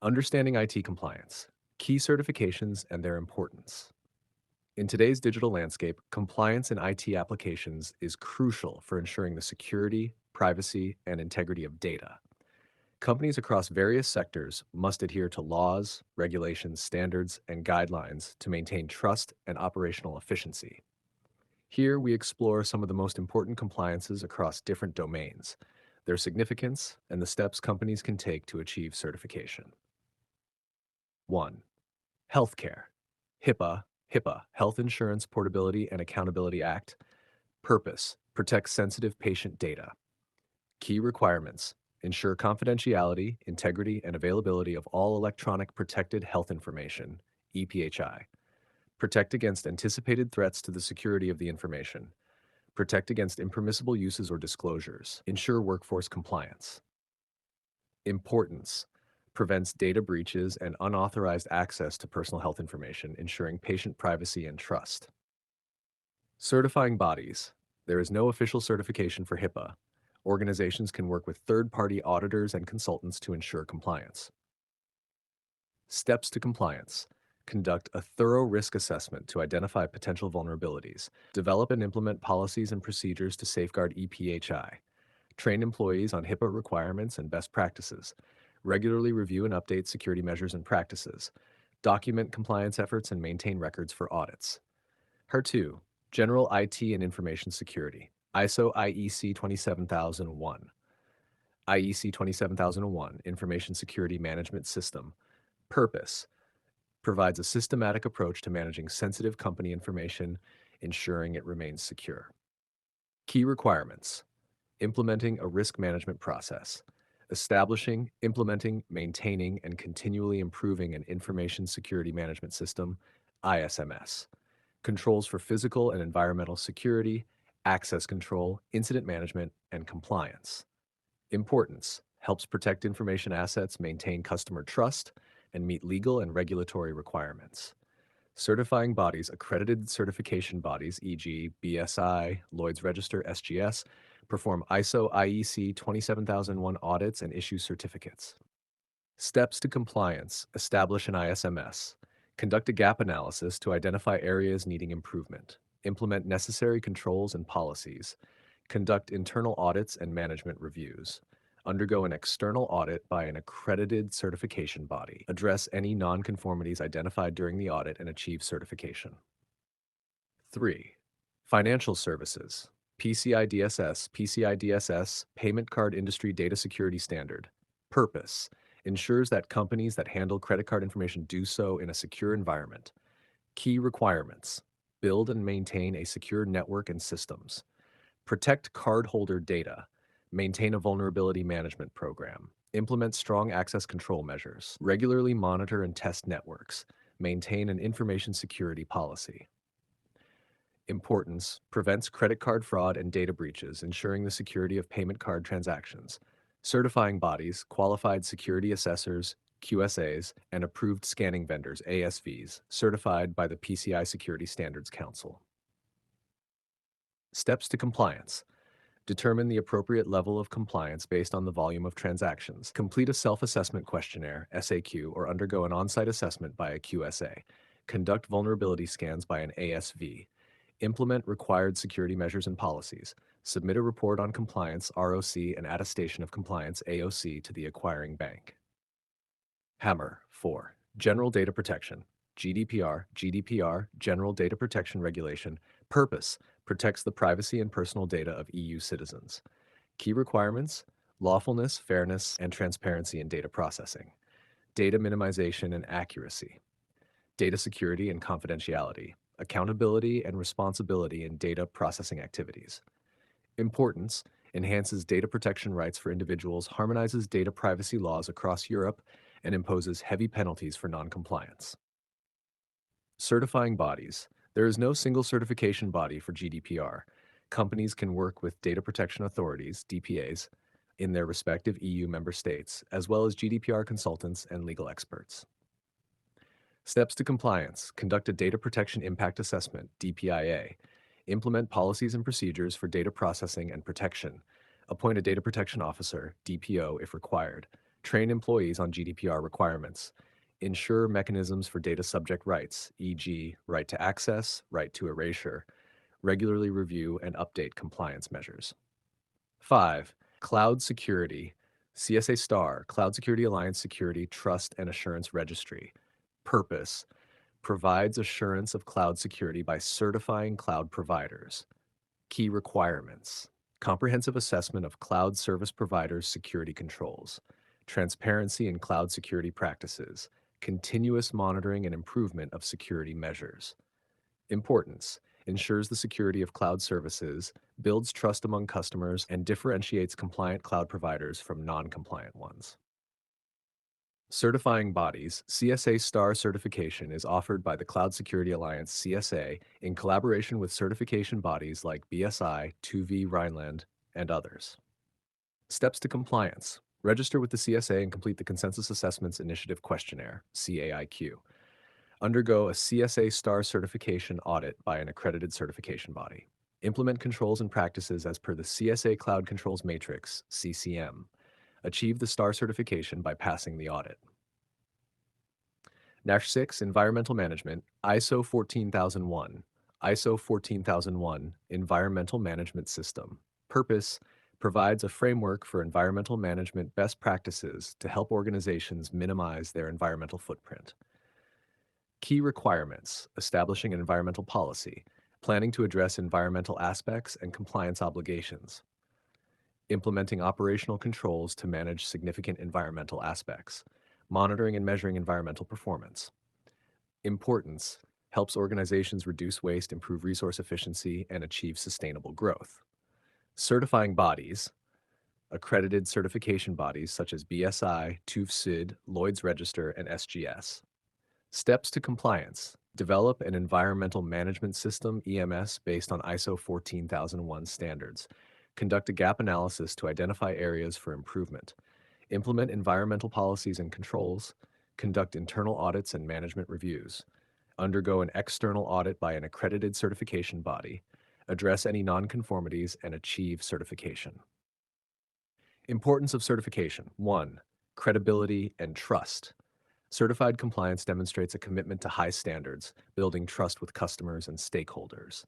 Understanding IT compliance, key certifications and their importance. In today's digital landscape, compliance in IT applications is crucial for ensuring the security, privacy, and integrity of data. Companies across various sectors must adhere to laws, regulations, standards, and guidelines to maintain trust and operational efficiency. Here, we explore some of the most important compliances across different domains, their significance, and the steps companies can take to achieve certification. 1. Healthcare. HIPAA, Health Insurance Portability and Accountability Act. Purpose: protect sensitive patient data. Key requirements: ensure confidentiality, integrity, and availability of all electronic protected health information, EPHI. Protect against anticipated threats to the security of the information. Protect against impermissible uses or disclosures. Ensure workforce compliance. Importance: prevents data breaches and unauthorized access to personal health information, ensuring patient privacy and trust. Certifying bodies. There is no official certification for HIPAA. Organizations can work with third-party auditors and consultants to ensure compliance. Steps to compliance. Conduct a thorough risk assessment to identify potential vulnerabilities. Develop and implement policies and procedures to safeguard EPHI. Train employees on HIPAA requirements and best practices. Regularly review and update security measures and practices. Document compliance efforts and maintain records for audits. HER2, General IT and Information Security, ISO IEC 27001. IEC 27001, Information Security Management System. Purpose: provides a systematic approach to managing sensitive company information, ensuring it remains secure. Key requirements: implementing a risk management process, establishing, implementing, maintaining, and continually improving an information security management system, ISMS, controls for physical and environmental security, access control, incident management, and compliance. Importance: helps protect information assets, maintain customer trust, and meet legal and regulatory requirements. Certifying bodies, accredited certification bodies, e.g., BSI, Lloyd's Register, SGS, perform ISO IEC 27001 audits and issue certificates. Steps to compliance: establish an ISMS, conduct a gap analysis to identify areas needing improvement, implement necessary controls and policies, conduct internal audits and management reviews, undergo an external audit by an accredited certification body, address any nonconformities identified during the audit and achieve certification. 3. Financial services. PCI-DSS, Payment Card Industry Data Security Standard. Purpose: ensures that companies that handle credit card information do so in a secure environment. Key requirements: build and maintain a secure network and systems. Protect cardholder data. Maintain a vulnerability management program. Implement strong access control measures. Regularly monitor and test networks. Maintain an information security policy. Importance: prevents credit card fraud and data breaches, ensuring the security of payment card transactions. Certifying bodies, qualified security assessors, QSAs, and approved scanning vendors, ASVs, certified by the PCI Security Standards Council. Steps to compliance: determine the appropriate level of compliance based on the volume of transactions. Complete a self-assessment questionnaire, SAQ, or undergo an on-site assessment by a QSA. Conduct vulnerability scans by an ASV. Implement required security measures and policies. Submit a report on compliance, ROC, and attestation of compliance, AOC, to the acquiring bank. HAMR 4. General Data Protection. GDPR, General Data Protection Regulation. Purpose: protects the privacy and personal data of EU citizens. Key requirements: lawfulness, fairness, and transparency in data processing. Data minimization and accuracy. Data security and confidentiality. Accountability and responsibility in data processing activities. Importance: enhances data protection rights for individuals, harmonizes data privacy laws across Europe, and imposes heavy penalties for noncompliance. Certifying bodies. There is no single certification body for GDPR. Companies can work with data protection authorities, DPAs, in their respective EU member states, as well as GDPR consultants and legal experts. Steps to compliance: conduct a data protection impact assessment, DPIA. Implement policies and procedures for data processing and protection. Appoint a data protection officer, DPO, if required. Train employees on GDPR requirements. Ensure mechanisms for data subject rights, e.g., right to access, right to erasure. Regularly review and update compliance measures. 5. Cloud security. CSA STAR, Cloud Security Alliance Security Trust and Assurance Registry. Purpose: provides assurance of cloud security by certifying cloud providers. Key requirements: comprehensive assessment of cloud service providers' security controls, transparency in cloud security practices, continuous monitoring and improvement of security measures. Importance: ensures the security of cloud services, builds trust among customers, and differentiates compliant cloud providers from non-compliant ones. Certifying bodies. CSA STAR certification is offered by the Cloud Security Alliance CSA in collaboration with certification bodies like BSI, 2V Rhineland, and others. Steps to compliance. Register with the CSA and complete the Consensus Assessments Initiative Questionnaire, CAIQ. Undergo a CSA STAR certification audit by an accredited certification body. Implement controls and practices as per the CSA Cloud Controls Matrix, CCM. Achieve the STAR certification by passing the audit. Nash 6 Environmental Management, ISO 14001. ISO 14001 Environmental Management System. Purpose: provides a framework for environmental management best practices to help organizations minimize their environmental footprint. Key requirements: establishing an environmental policy, planning to address environmental aspects and compliance obligations, implementing operational controls to manage significant environmental aspects, monitoring and measuring environmental performance. Importance: helps organizations reduce waste, improve resource efficiency, and achieve sustainable growth. Certifying bodies. Accredited certification bodies such as BSI, TÜV-SÜD, Lloyd's Register, and SGS. Steps to compliance. Develop an environmental management system, EMS, based on ISO 14001 standards. Conduct a gap analysis to identify areas for improvement. Implement environmental policies and controls. Conduct internal audits and management reviews. Undergo an external audit by an accredited certification body. Address any nonconformities and achieve certification. Importance of certification. 1. Credibility and trust. Certified compliance demonstrates a commitment to high standards, building trust with customers and stakeholders.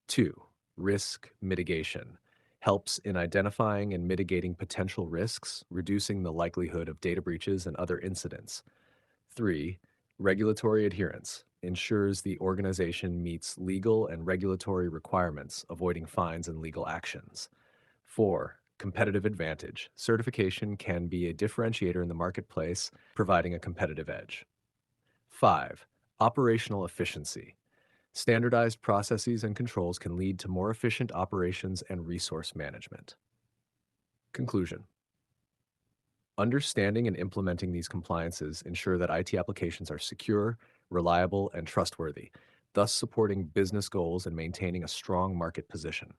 2. Risk mitigation. Helps in identifying and mitigating potential risks, reducing the likelihood of data breaches and other incidents. 3. Regulatory adherence. Ensures the organization meets legal and regulatory requirements, avoiding fines and legal actions. 4. Competitive advantage. Certification can be a differentiator in the marketplace, providing a competitive edge. 5. Operational efficiency. Standardized processes and controls can lead to more efficient operations and resource management. Conclusion. Understanding and implementing these compliances ensure that IT applications are secure, reliable, and trustworthy, thus supporting business goals and maintaining a strong market position.